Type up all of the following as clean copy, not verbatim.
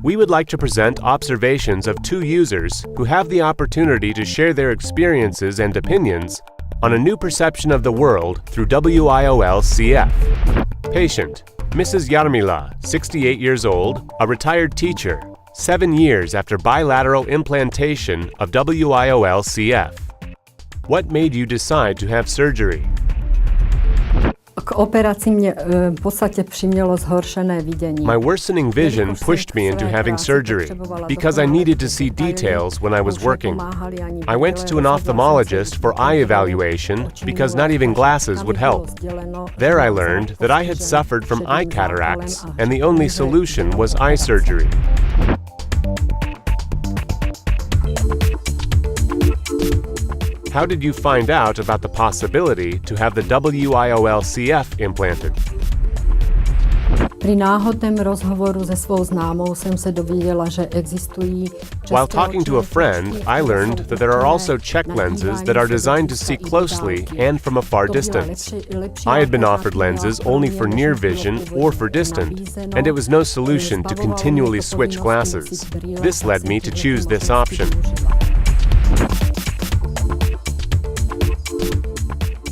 We would like to present observations of two users who have the opportunity to share their experiences and opinions on a new perception of the world through WIOL-CF. Patient: Mrs. Yarmila, 68 years old, a retired teacher, 7 years after bilateral implantation of WIOL-CF. What made you decide to have surgery? K operaci mě v podstatě přimělo zhoršené vidění. My worsening vision pushed me into having surgery because I needed to see details when I was working. I went to an ophthalmologist for eye evaluation because not even glasses would help. There I learned that I had suffered from eye cataracts and the only solution was eye surgery. How did you find out about the possibility to have the WIOL-CF implanted? Při náhodném rozhovoru se svou známou jsem se dověděla, že existují. While talking to a friend, I learned that there are also Czech lenses that are designed to see closely and from a far distance. I had been offered lenses only for near vision or for distant, and it was no solution to continually switch glasses. This led me to choose this option.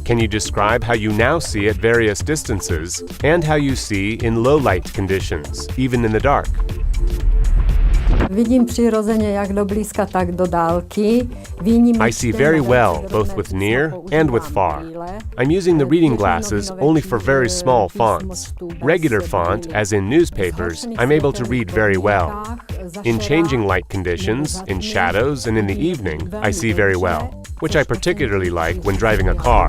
Can you describe how you now see at various distances and how you see in low light conditions, even in the dark? Vidím přirozeně jak do blízka, tak do dálky. I see very well, both with near and with far. I'm using the reading glasses only for very small fonts. Regular font, as in newspapers, I'm able to read very well. In changing light conditions, in shadows, and in the evening, I see very well, which I particularly like when driving a car.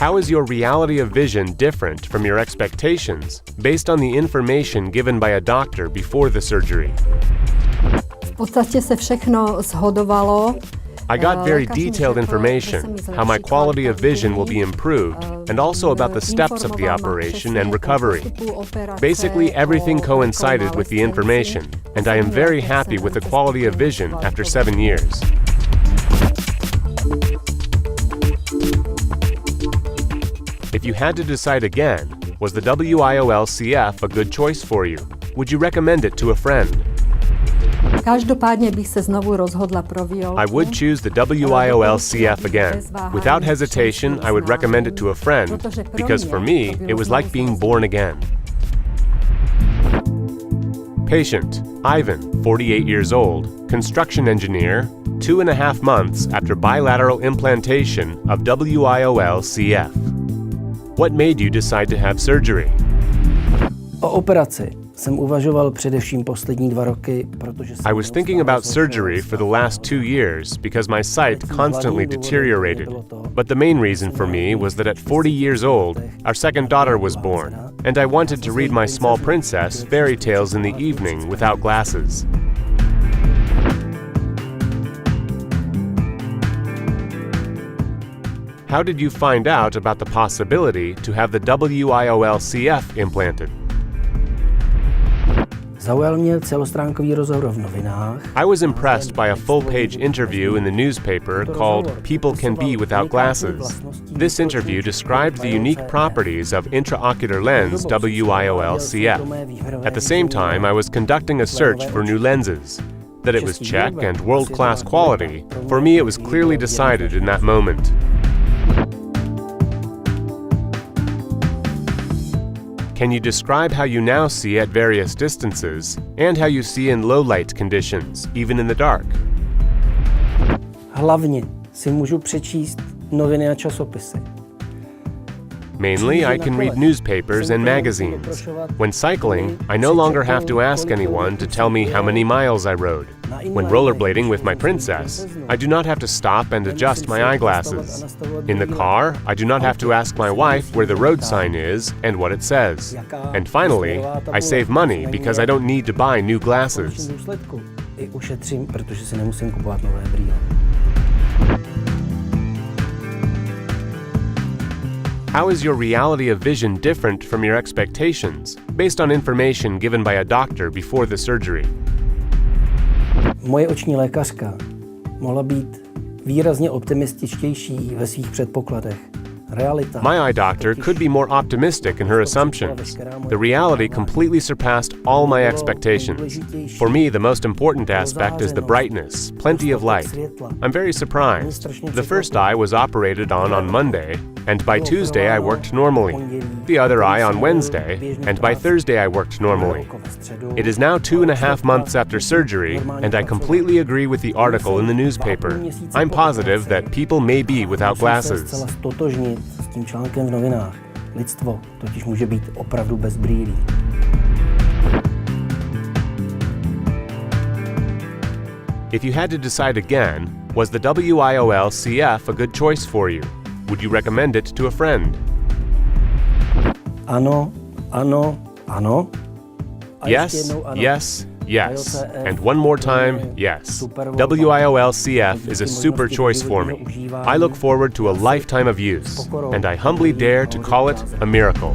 How is your reality of vision different from your expectations based on the information given by a doctor before the surgery? V podstatě se všechno shodovalo. I got very detailed information, how my quality of vision will be improved, and also about the steps of the operation and recovery. Basically, everything coincided with the information, and I am very happy with the quality of vision after 7 years. If you had to decide again, was the WIOL-CF a good choice for you? Would you recommend it to a friend? Každopádně bych se znovu rozhodla pro violku. I would choose the WIOL-CF again. Without hesitation, I would recommend it to a friend, because for me, it was like being born again. Patient: Ivan, 48 years old, construction engineer, 2.5 months after bilateral implantation of WIOL-CF. What made you decide to have surgery? O operaci jsem uvažoval především poslední 2 roky, protože I was thinking about surgery for the last 2 years because my sight constantly deteriorated. But the main reason for me was that at 40 years old, our second daughter was born, and I wanted to read my small princess fairy tales in the evening without glasses. How did you find out about the possibility to have the WIOL-CF implanted? Zaujal mě celostránkový rozhovor v novinách. I was impressed by a full-page interview in the newspaper called People Can Be Without Glasses. This interview described the unique properties of intraocular lens WIOL-CF. At the same time, I was conducting a search for new lenses. That it was Czech and world-class quality, for me it was clearly decided in that moment. Can you describe how you now see at various distances and how you see in low light conditions, even in the dark? Hlavně si můžu přečíst noviny a časopisy. Mainly, I can read newspapers and magazines. When cycling, I no longer have to ask anyone to tell me how many miles I rode. When rollerblading with my princess, I do not have to stop and adjust my eyeglasses. In the car, I do not have to ask my wife where the road sign is and what it says. And finally, I save money because I don't need to buy new glasses. I ušetřím, protože si nemusím kupovat nové brýle. How is your reality of vision different from your expectations, based on information given by a doctor before the surgery? Moje oční lékařka mohla být výrazně optimističtější ve svých předpokladech Realita. My eye doctor could be more optimistic in her assumptions. The reality completely surpassed all my expectations. For me, the most important aspect is the brightness, plenty of light. I'm very surprised. The first eye was operated on Monday, and by Tuesday I worked normally. The other eye on Wednesday, and by Thursday I worked normally. It is now 2.5 months after surgery, and I completely agree with the article in the newspaper. I'm positive that people may be without glasses. S tím článkem v novinách. Lidstvo totiž může být opravdu bez brýlí. If you had to decide again, was the WIOL-CF a good choice for you? Would you recommend it to a friend? Ano, ano, ano. A ještě Yes, jednou ano. yes, yes. WIOL-CF And one more time, yes. WIOL-CF is a super choice for me. I look forward to a lifetime of use, and I humbly dare to call it a miracle.